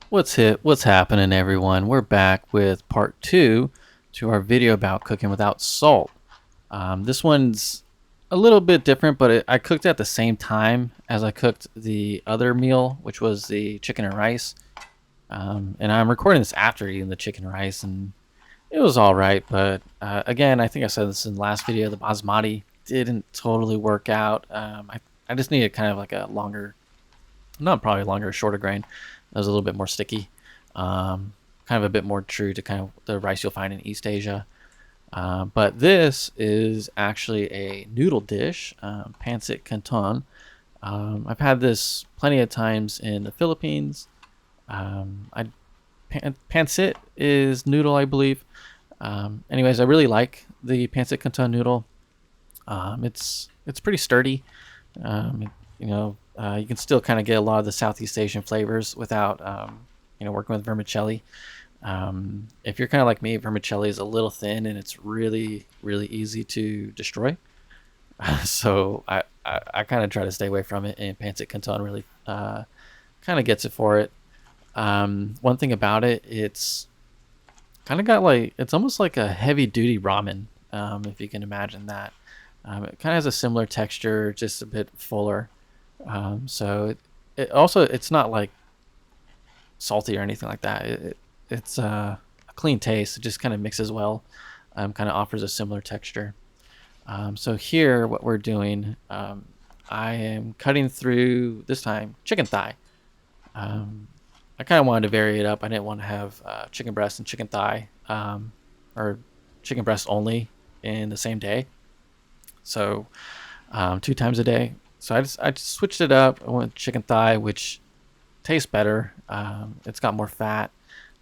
What's happening, everyone? We're back with part two to our video about cooking without salt. This one's a little bit different, but I cooked at the same time as I cooked the other meal, which was the chicken and rice. And I'm recording this after eating the chicken and rice, and it was all right. But again, I think I said this in the last video. The basmati didn't totally work out. I just needed kind of like a longer, not probably longer, shorter grain. That was a little bit more sticky, kind of a bit more true to kind of the rice you'll find in East Asia. But this is actually a noodle dish, Pancit Canton. I've had this plenty of times in the Philippines. Pancit is noodle, I believe. Anyways, I really like the Pancit Canton noodle. It's pretty sturdy. You can still kind of get a lot of the Southeast Asian flavors without working with vermicelli. If you're kind of like me, vermicelli is a little thin and it's really easy to destroy. So I kind of try to stay away from it, and Pancit Canton really kind of gets it for it. One thing about it, it's kind of got like, it's almost like a heavy duty ramen, if you can imagine that. It kind of has a similar texture, just a bit fuller. So it also, it's not like salty or anything like that. It's a clean taste. It just kind of mixes well. Kind of offers a similar texture. So here, what we're doing, I am cutting through this time chicken thigh. I kind of wanted to vary it up. I didn't want to have chicken breast and chicken thigh, or chicken breast only in the same day. So 2 times a day. So I just switched it up. I went chicken thigh, which tastes better. It's got more fat.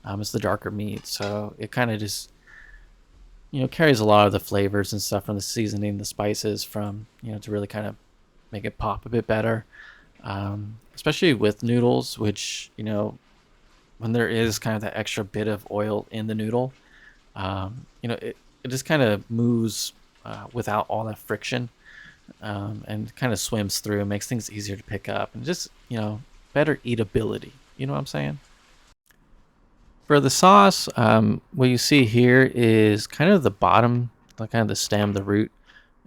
It's the darker meat, so it kind of just carries a lot of the flavors and stuff from the seasoning, the spices from to really kind of make it pop a bit better. Especially with noodles, which when there is kind of that extra bit of oil in the noodle, it just kind of moves without all that friction, and kind of swims through and makes things easier to pick up and just better eatability. You know what I'm saying? For the sauce, what you see here is kind of the bottom, like kind of the stem, the root,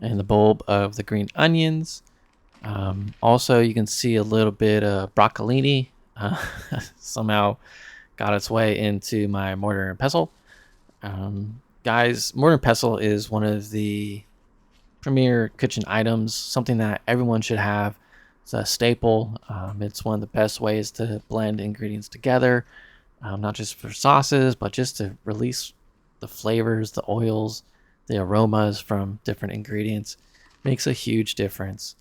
and the bulb of the green onions. Also, you can see a little bit of broccolini somehow got its way into my mortar and pestle. Guys, mortar and pestle is one of the premier kitchen items, something that everyone should have. It's a staple. It's one of the best ways to blend ingredients together, not just for sauces, but just to release the flavors, the oils, the aromas from different ingredients. Makes a huge difference.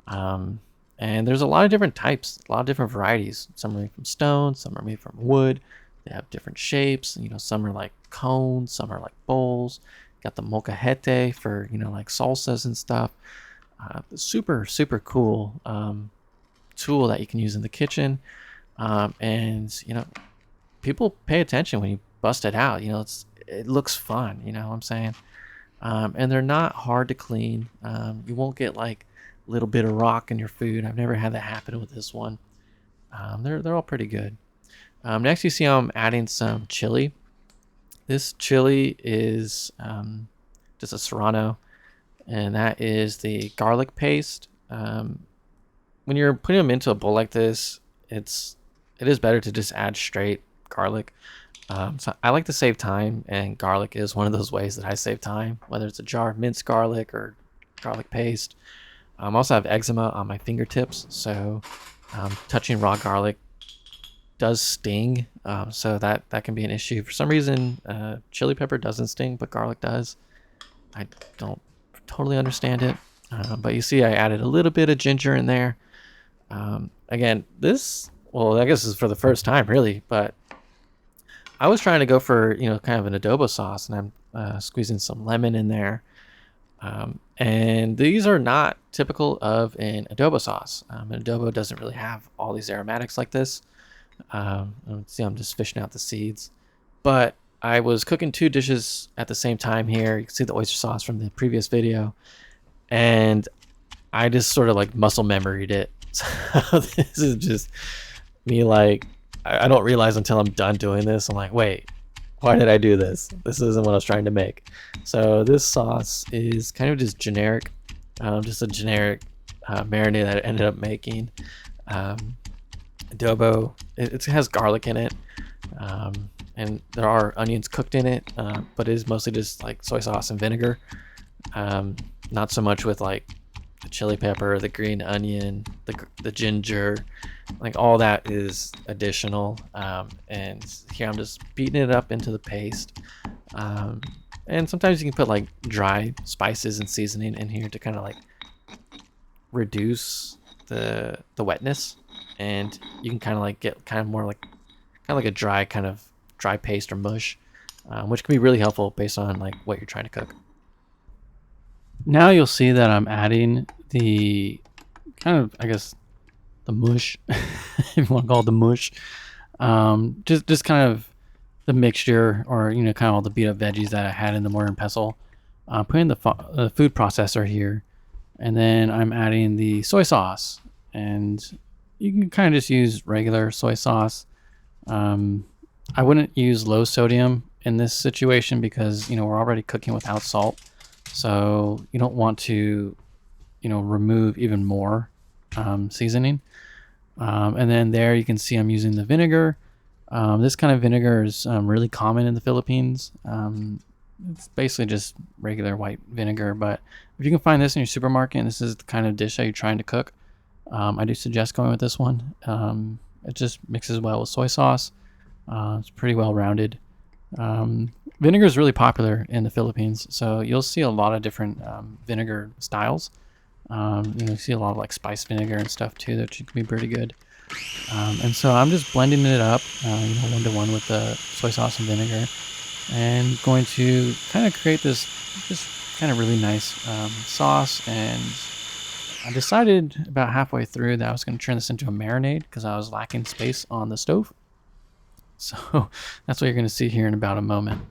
And there's a lot of different types, a lot of different varieties. Some are made from stone, some are made from wood. They have different shapes. Some are like cones, some are like bowls. Got the molcajete for like salsas and stuff. Super cool tool that you can use in the kitchen. And people pay attention when you bust it out. It looks fun. You know what I'm saying? And they're not hard to clean. You won't get like a little bit of rock in your food. I've never had that happen with this one. They're all pretty good. Next, you see I'm adding some chili. This chili is just a serrano, and that is the garlic paste. When you're putting them into a bowl like this, it is better to just add straight garlic. So I like to save time, and garlic is one of those ways that I save time, whether it's a jar of minced garlic or garlic paste. I also have eczema on my fingertips, so touching raw garlic does sting, so that can be an issue. For some reason, chili pepper doesn't sting, but garlic does. I don't totally understand it, but you see I added a little bit of ginger in there. Again, I guess this is for the first time, really, but I was trying to go for, kind of an adobo sauce, and I'm squeezing some lemon in there. And these are not typical of an adobo sauce. An adobo doesn't really have all these aromatics like this. See, I'm just fishing out the seeds. But I was cooking 2 dishes at the same time here. You can see the oyster sauce from the previous video. And I just sort of like muscle memoried it. So this is just me like, I don't realize until I'm done doing this. I'm like, wait, why did I do this? This isn't what I was trying to make. So this sauce is kind of just a generic marinade that I ended up making. Um, Adobo, it has garlic in it, and there are onions cooked in it, but it is mostly just like soy sauce and vinegar. Not so much with like the chili pepper, the green onion, the ginger, like all that is additional. And here I'm just beating it up into the paste. And sometimes you can put like dry spices and seasoning in here to kind of like reduce the wetness, and you can kind of like get kind of more like like a dry paste or mush, which can be really helpful based on like what you're trying to cook. Now you'll see that I'm adding the kind of, I guess, the mush, if you want to call it the mush. Just kind of the mixture, or kind of all the beat up veggies that I had in the mortar and pestle. Putting the food processor here, and then I'm adding the soy sauce, and you can kind of just use regular soy sauce. I wouldn't use low sodium in this situation because we're already cooking without salt, so you don't want to remove even more seasoning. And then there you can see I'm using the vinegar. This kind of vinegar is really common in the Philippines. It's basically just regular white vinegar, but if you can find this in your supermarket and this is the kind of dish that you're trying to cook, I do suggest going with this one. It just mixes well with soy sauce. It's pretty well rounded. Vinegar is really popular in the Philippines, so you'll see a lot of different vinegar styles. You see a lot of like spiced vinegar and stuff too that can be pretty good. And so I'm just blending it up, 1-to-1 with the soy sauce and vinegar, and going to kind of create this kind of really nice sauce. And I decided about halfway through that I was going to turn this into a marinade because I was lacking space on the stove. So that's what you're going to see here in about a moment.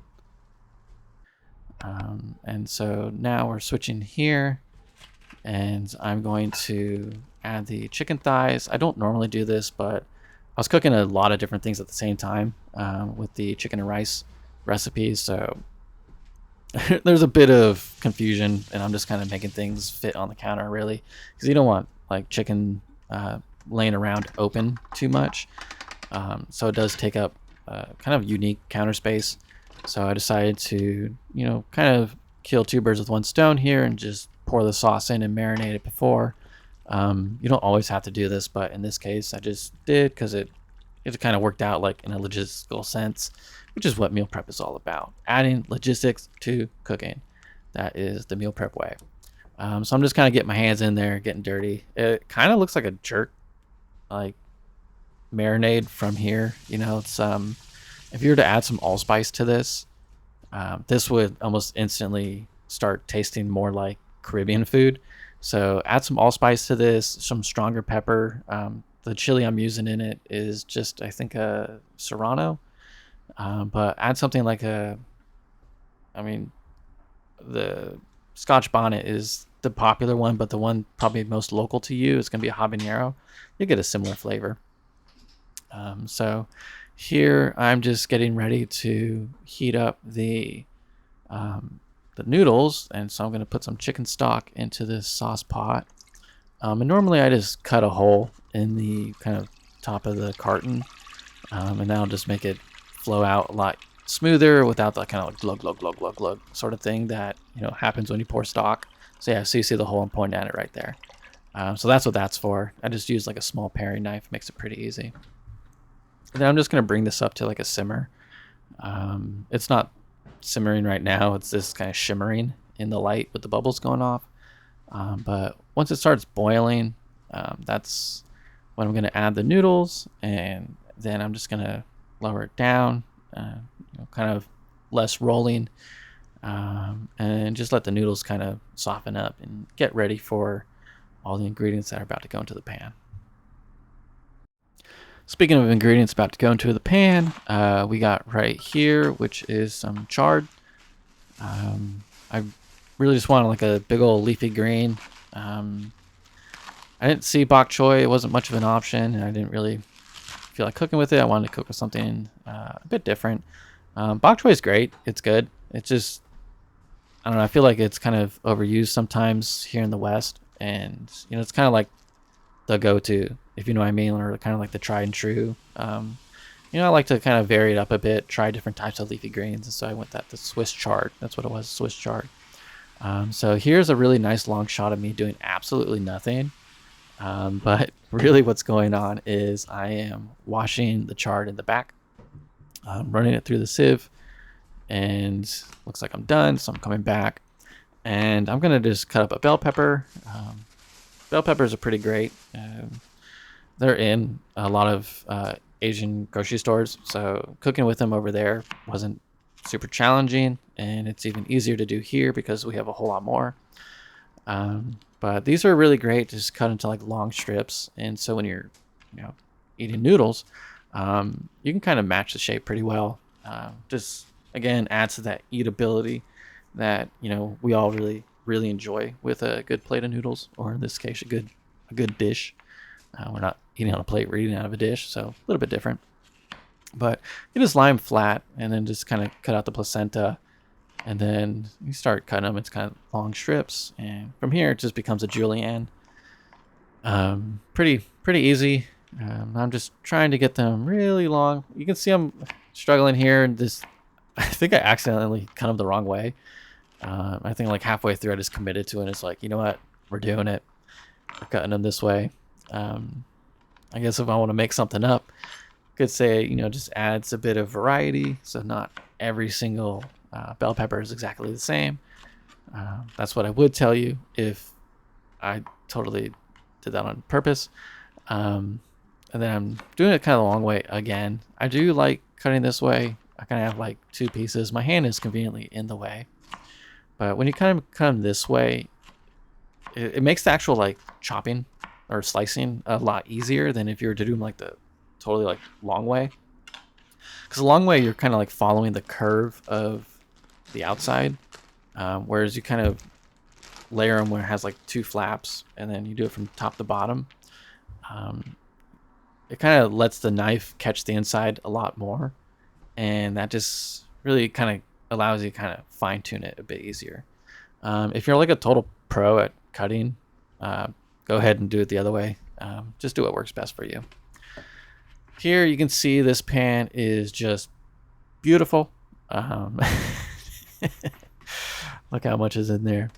And so now we're switching here, and I'm going to add the chicken thighs. I don't normally do this, but I was cooking a lot of different things at the same time with the chicken and rice recipes, so there's a bit of confusion, and I'm just kind of making things fit on the counter, really, because you don't want like chicken laying around open too much. So it does take up kind of unique counter space. So I decided to, kind of kill two birds with one stone here and just pour the sauce in and marinate it before. You don't always have to do this, but in this case I just did because it kind of worked out like in a logistical sense, which is what meal prep is all about. Adding logistics to cooking. That is the meal prep way. So I'm just kind of getting my hands in there, getting dirty. It kind of looks like a jerk, like marinade from here. It's if you were to add some allspice to this, this would almost instantly start tasting more like Caribbean food. So add some allspice to this, some stronger pepper. The chili I'm using in it is just, I think, a Serrano. But add something like the Scotch bonnet is the popular one, but the one probably most local to you is going to be a habanero. You get a similar flavor. So here I'm just getting ready to heat up the noodles, and so I'm going to put some chicken stock into this sauce pot. And normally I just cut a hole in the kind of top of the carton, and that'll just make it flow out a lot smoother without that kind of like glug glug glug glug glug sort of thing that happens when you pour stock. So yeah, so you see the hole, I'm pointing at it right there. So that's what that's for. I just use like a small paring knife, makes it pretty easy. And then I'm just going to bring this up to like a simmer. It's not simmering right now, it's just kind of shimmering in the light with the bubbles going off. But once it starts boiling, that's when I'm going to add the noodles, and then I'm just going to lower it down, kind of less rolling, and just let the noodles kind of soften up and get ready for all the ingredients that are about to go into the pan. Speaking of ingredients about to go into the pan, we got right here, which is some chard. I really just wanted like a big old leafy green. I didn't see bok choy. It wasn't much of an option, and I didn't really feel like cooking with it. I wanted to cook with something a bit different. Bok choy is great. It's good. It's just, I don't know. I feel like it's kind of overused sometimes here in the West, and it's kind of like the go-to, if you know what I mean, or kind of like the tried and true. I like to kind of vary it up a bit, try different types of leafy greens, and so I went the Swiss chard. That's what it was, Swiss chard. So here's a really nice long shot of me doing absolutely nothing. But really what's going on is I am washing the chard in the back, running it through the sieve, and looks like I'm done. So I'm coming back, and I'm going to just cut up a bell pepper. Bell peppers are pretty great. They're in a lot of Asian grocery stores, so cooking with them over there wasn't super challenging, and it's even easier to do here because we have a whole lot more. But these are really great to just cut into like long strips, and so when you're eating noodles, you can kind of match the shape pretty well. Just again adds to that eatability that we all really enjoy with a good plate of noodles, or in this case a good dish. We're not eating on a plate, we're eating out of a dish, so a little bit different. But you just lie them flat and then just kind of cut out the placenta, and then you start cutting them. It's kind of long strips, and from here it just becomes a julienne. Pretty easy. I'm just trying to get them really long. You can see I'm struggling here, and this I think I accidentally cut them the wrong way. I think like halfway through I just committed to it, and it's like, you know what, we're doing it. We're cutting them this way. I guess if I want to make something up, could say, just adds a bit of variety, so not every single bell pepper is exactly the same. That's what I would tell you if I totally did that on purpose. And then I'm doing it kind of the long way again. I do like cutting this way. I kind of have like two pieces. My hand is conveniently in the way, but when you kind of come this way, it makes the actual like chopping or slicing a lot easier than if you were to do them like the totally like long way. Because the long way, you're kind of like following the curve of the outside, whereas you kind of layer them where it has like two flaps, and then you do it from top to bottom. It kind of lets the knife catch the inside a lot more, and that just really kind of allows you to kind of fine tune it a bit easier. If you're like a total pro at cutting, go ahead and do it the other way. Just do what works best for you. Here you can see this pan is just beautiful. Look how much is in there.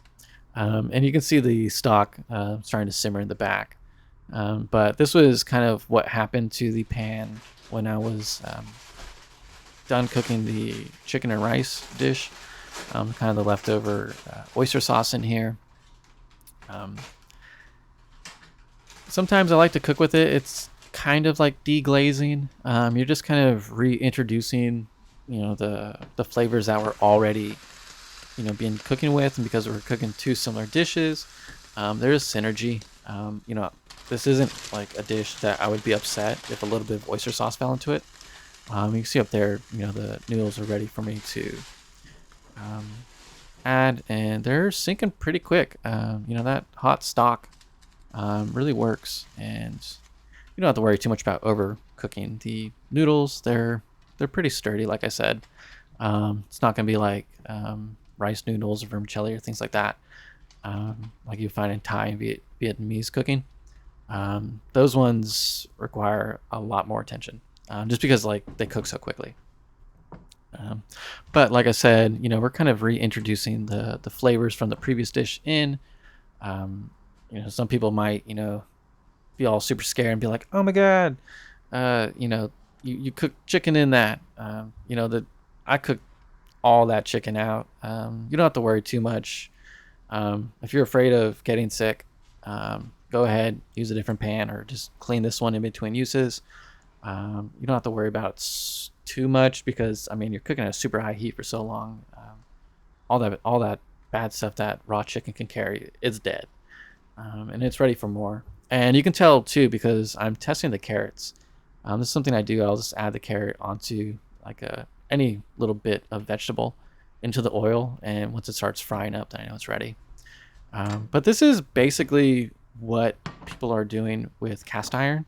And you can see the stock starting to simmer in the back. But this was kind of what happened to the pan when I was done cooking the chicken and rice dish. Kind of the leftover oyster sauce in here. Sometimes I like to cook with it. It's kind of like deglazing. You're just kind of reintroducing, the flavors that we're already, been cooking with, and because we're cooking two similar dishes, there is synergy. This isn't like a dish that I would be upset if a little bit of oyster sauce fell into it. You can see up there, the noodles are ready for me to add, and they're sinking pretty quick. That hot stock really works, and you don't have to worry too much about overcooking the noodles. They're pretty sturdy, like I said. It's not going to be like rice noodles or vermicelli or things like that, like you find in Thai and Vietnamese cooking. Those ones require a lot more attention, just because like they cook so quickly. But like I said, we're kind of reintroducing the flavors from the previous dish in. Some people might, be all super scared and be like, oh my God, you cook chicken in that. I cooked all that chicken out. You don't have to worry too much. If you're afraid of getting sick, go ahead, use a different pan, or just clean this one in between uses. You don't have to worry about it too much because, you're cooking at a super high heat for so long. All that bad stuff that raw chicken can carry, it's dead. And it's ready for more. And you can tell too because I'm testing the carrots. This is something I do. I'll just add the carrot onto like any little bit of vegetable into the oil, and once it starts frying up, then I know it's ready. But this is basically what people are doing with cast iron.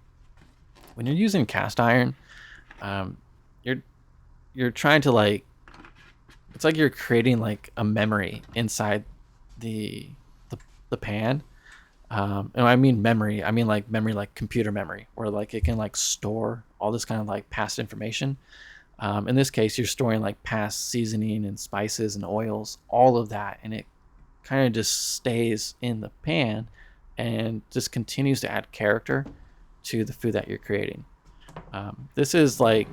when you're using cast iron, um, you're you're trying to like it's like you're creating like a memory inside the the, the pan. And I mean memory, I mean like memory, like computer memory, where like it can like store all this kind of like past information. In this case, you're storing like past seasoning and spices and oils, all of that, and it kind of just stays in the pan and just continues to add character to the food that you're creating. This is like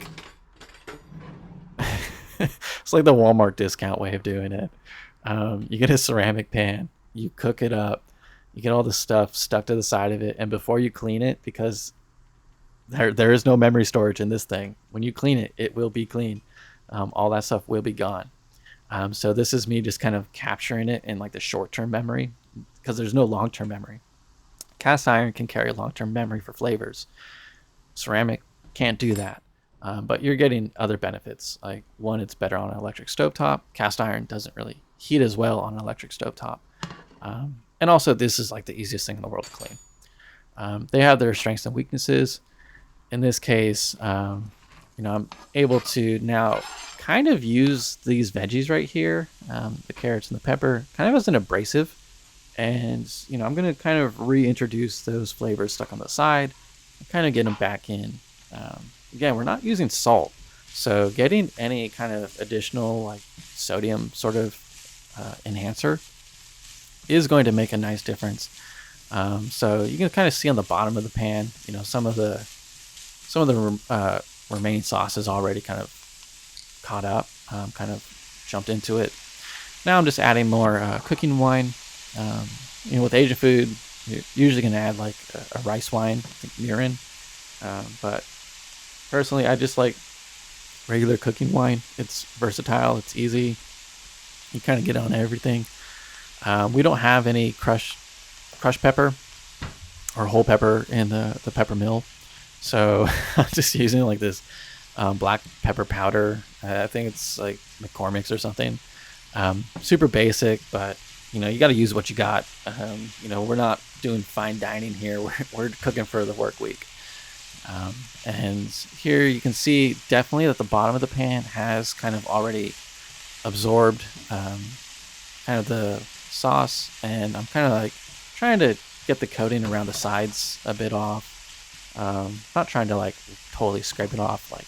it's like the Walmart discount way of doing it. You get a ceramic pan, you cook it up, you get all the stuff stuck to the side of it, and before you clean it, because there is no memory storage in this thing, when you clean it, it will be clean. All that stuff will be gone. So this is me just kind of capturing it in like the short-term memory, because there's no long-term memory. Cast iron can carry long-term memory for flavors. Ceramic can't do that. But you're getting other benefits. Like one, it's better on an electric stovetop. Cast iron doesn't really heat as well on an electric stovetop. And also, this is like the easiest thing in the world to clean. They have their strengths and weaknesses. In this case, I'm able to now kind of use these veggies right here, the carrots and the pepper, kind of as an abrasive. And, I'm going to kind of reintroduce those flavors stuck on the side and kind of get them back in. Again, we're not using salt. So getting any kind of additional like sodium sort of enhancer is going to make a nice difference. So you can kind of see on the bottom of the pan, some of the remaining sauce is already kind of caught up, kind of jumped into it. Now I'm just adding more cooking wine. With Asian food, you're usually going to add like a rice wine, like mirin. But personally, I just like regular cooking wine. It's versatile. It's easy. You kind of get on everything. We don't have any crushed pepper or whole pepper in the pepper mill. So I'm just using like this black pepper powder. I think it's like McCormick's or something. Super basic, but you got to use what you got. We're not doing fine dining here. We're cooking for the work week. And here you can see definitely that the bottom of the pan has kind of already absorbed kind of the sauce, and I'm kind of like trying to get the coating around the sides a bit off. Not trying to like totally scrape it off, like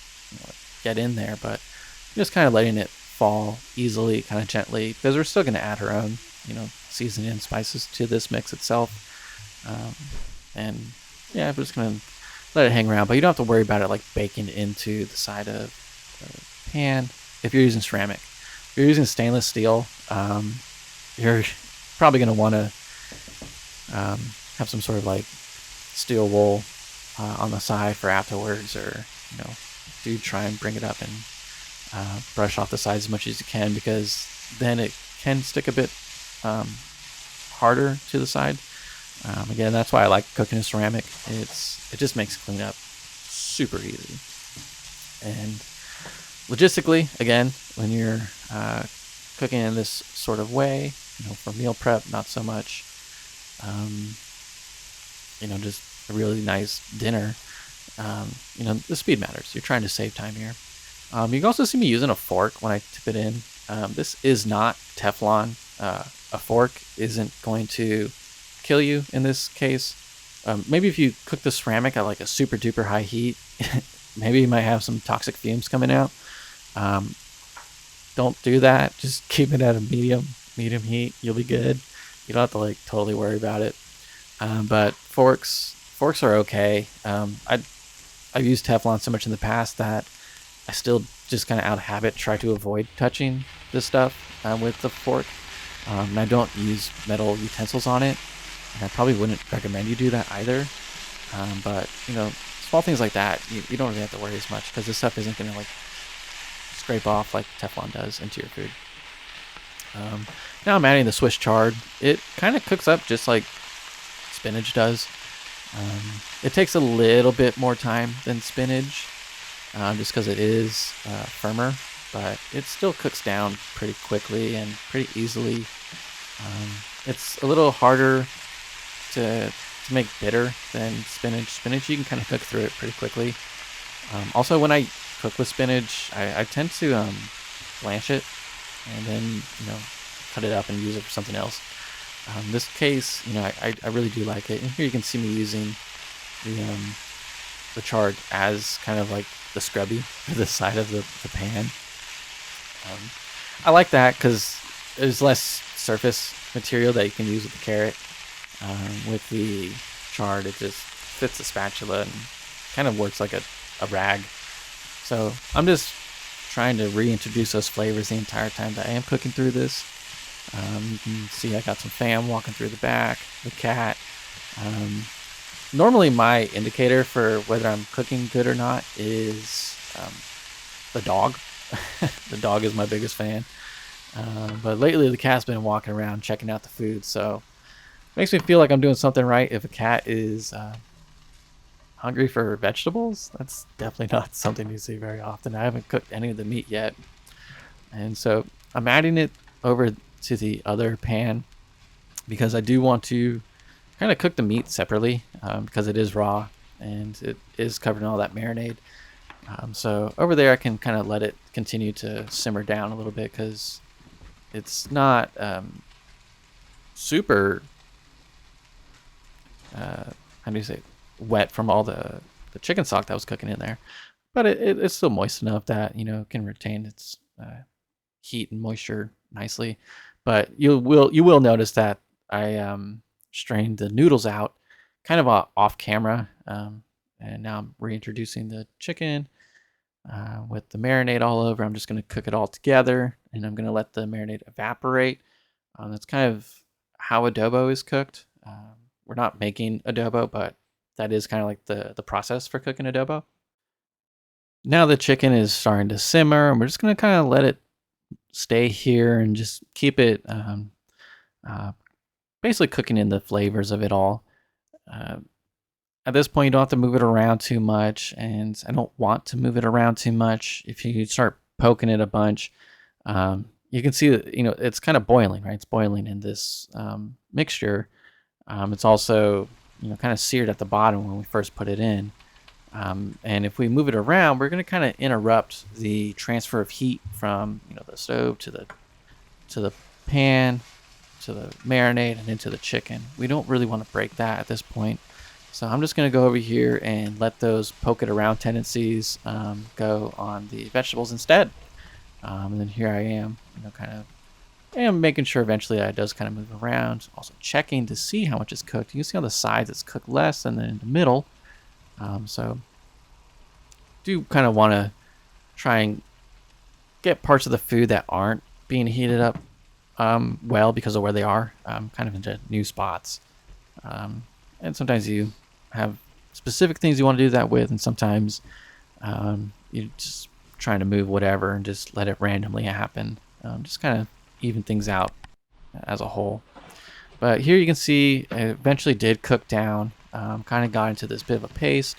get in there, but just kind of letting it fall easily, kind of gently, because we're still going to add our own seasoning and spices to this mix itself. And yeah, I'm just going to let it hang around, but you don't have to worry about it like baking into the side of the pan if you're using ceramic. If you're using stainless steel, you're probably going to want to have some sort of like steel wool on the side for afterwards, or do try and bring it up and brush off the sides as much as you can, because then it can stick a bit harder to the side. Again, that's why I like cooking in ceramic. It just makes cleanup super easy. And logistically, again, when you're cooking in this sort of way, for meal prep, not so much. Just a really nice dinner. The speed matters. You're trying to save time here. You can also see me using a fork when I tip it in. This is not Teflon. A fork isn't going to kill you in this case. Maybe if you cook the ceramic at like a super duper high heat, maybe you might have some toxic fumes coming out. Don't do that. Just keep it at a medium heat. You'll be good. You don't have to like totally worry about it. But forks are okay. I've used Teflon so much in the past that I still just kind of out of habit try to avoid touching this stuff with the fork. And I don't use metal utensils on it. And I probably wouldn't recommend you do that either. But small things like that, you don't really have to worry as much, because this stuff isn't going to like scrape off like Teflon does into your food. Now I'm adding the Swiss chard. It kind of cooks up just like spinach does. It takes a little bit more time than spinach, just because it is firmer, but it still cooks down pretty quickly and pretty easily. It's a little harder to to make bitter than spinach. Spinach, you can kind of cook through it pretty quickly. Also, when I cook with spinach, I tend to blanch it and then, cut it up and use it for something else. This case, I really do like it. And here you can see me using the chard as kind of like the scrubby for the side of the pan. I like that because there's less surface material that you can use with the carrot. With the chard, it just fits the spatula and kind of works like a rag. So I'm just trying to reintroduce those flavors the entire time that I am cooking through this. You can see I got some fam walking through the back, the cat. Normally my indicator for whether I'm cooking good or not is the dog. The dog is my biggest fan. But lately the cat's been walking around checking out the food, so it makes me feel like I'm doing something right if a cat is hungry for vegetables. That's definitely not something you see very often. I haven't cooked any of the meat yet. And so I'm adding it over to the other pan because I do want to kind of cook the meat separately because it is raw and it is covered in all that marinade. So over there I can kind of let it continue to simmer down a little bit because it's not super how do you say, wet from all the chicken stock that was cooking in there, but it's still moist enough that can retain its heat and moisture nicely. But you will notice that I strained the noodles out kind of off camera, and now I'm reintroducing the chicken with the marinade all over. I'm just going to cook it all together, and I'm going to let the marinade evaporate. That's kind of how adobo is cooked. We're not making adobo, but that is kind of like the process for cooking adobo. Now the chicken is starting to simmer, and we're just going to kind of let it stay here and just keep it basically cooking in the flavors of it all. At this point, you don't have to move it around too much, and I don't want to move it around too much. If you start poking it a bunch, you can see that it's kind of boiling, right? It's boiling in this mixture. It's also kind of seared at the bottom when we first put it in. And if we move it around, we're going to kind of interrupt the transfer of heat from the stove to the pan, to the marinade, and into the chicken. We don't really want to break that at this point. So I'm just going to go over here and let those poke it around tendencies go on the vegetables instead. And then here I am, kind of, and making sure eventually that it does kind of move around. Also checking to see how much is cooked. You can see on the sides it's cooked less than in the middle. So do kind of want to try and get parts of the food that aren't being heated up well because of where they are, kind of into new spots. And sometimes you have specific things you want to do that with, and sometimes you're just trying to move whatever and just let it randomly happen. Just kind of even things out as a whole. But here you can see it eventually did cook down, kind of got into this bit of a paste.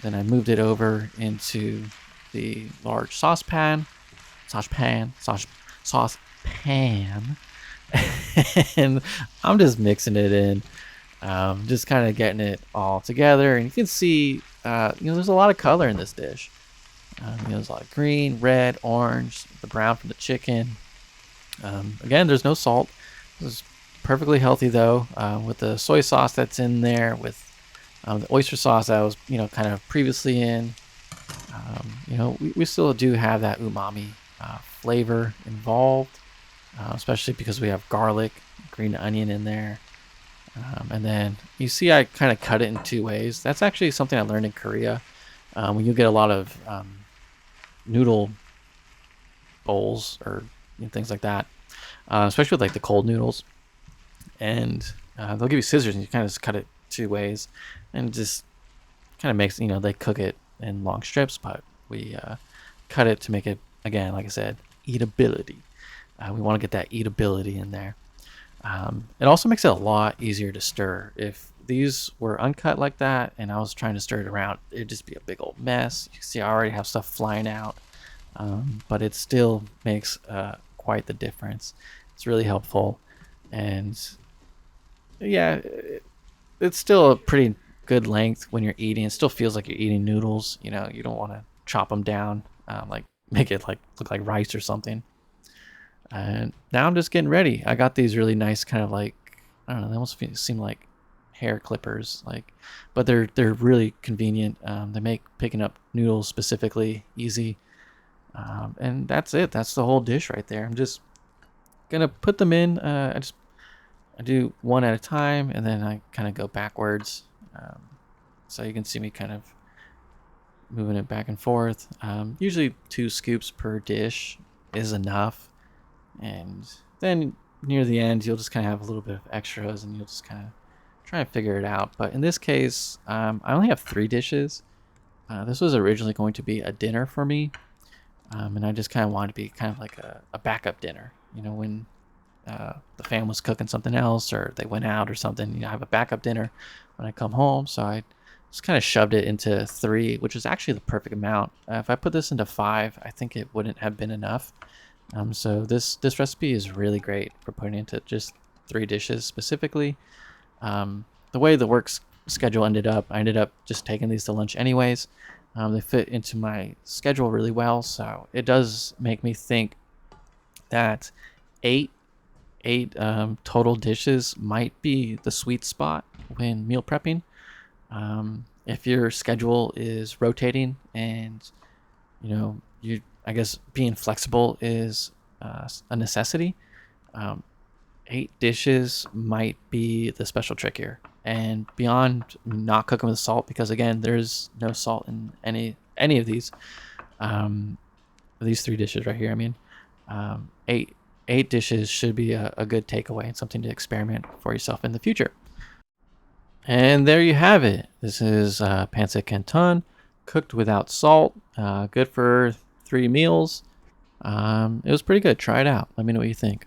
Then I moved it over into the large saucepan, and I'm just mixing it in, just kind of getting it all together. And you can see, there's a lot of color in this dish. There's a lot of green, red, orange, the brown from the chicken. Again, there's no salt. This is perfectly healthy though, with the soy sauce that's in there, with the oyster sauce that was, kind of previously in. We still do have that umami flavor involved, especially because we have garlic, green onion in there. And then you see I kind of cut it in two ways. That's actually something I learned in Korea. When you get a lot of noodle bowls or things like that, especially with like the cold noodles, and they'll give you scissors and you kind of just cut it two ways, and it just kind of makes they cook it in long strips, but we cut it to make it, again, like I said, eatability. We want to get that eatability in there. It also makes it a lot easier to stir. If these were uncut like that and I was trying to stir it around, it'd just be a big old mess. You can see I already have stuff flying out, but it still makes quite the difference. It's really helpful. And yeah, it's still a pretty good length when you're eating. It still feels like you're eating noodles. You don't want to chop them down, like make it like look like rice or something. And now I'm just getting ready. I got these really nice kind of like, I don't know, they almost seem like hair clippers, like, but they're really convenient. They make picking up noodles specifically easy. And that's it. That's the whole dish right there. I'm just gonna put them in. I do one at a time, and then I kind of go backwards. Um, so you can see me kind of moving it back and forth. Usually 2 scoops per dish is enough, and then near the end you'll just kind of have a little bit of extras, and you'll just kind of try and figure it out. But in this case, I only have 3 dishes. This was originally going to be a dinner for me, and I just kind of wanted to be kind of like a backup dinner. When the fam was cooking something else or they went out or something, I have a backup dinner when I come home. So I just kind of shoved it into 3, which is actually the perfect amount. If I put this into 5, I think it wouldn't have been enough. So this recipe is really great for putting into just 3 dishes specifically. The way the schedule ended up, I ended up just taking these to lunch anyways. They fit into my schedule really well, so it does make me think that eight total dishes might be the sweet spot when meal prepping. If your schedule is rotating and you I guess being flexible is a necessity. 8 dishes might be the special trick here, and beyond not cooking with salt, because again there's no salt in any of these 3 dishes right here. I mean, eight dishes should be a good takeaway and something to experiment for yourself in the future. And there you have it. This is Pancit Canton, cooked without salt. Good for 3 meals. It was pretty good. Try it out. Let me know what you think.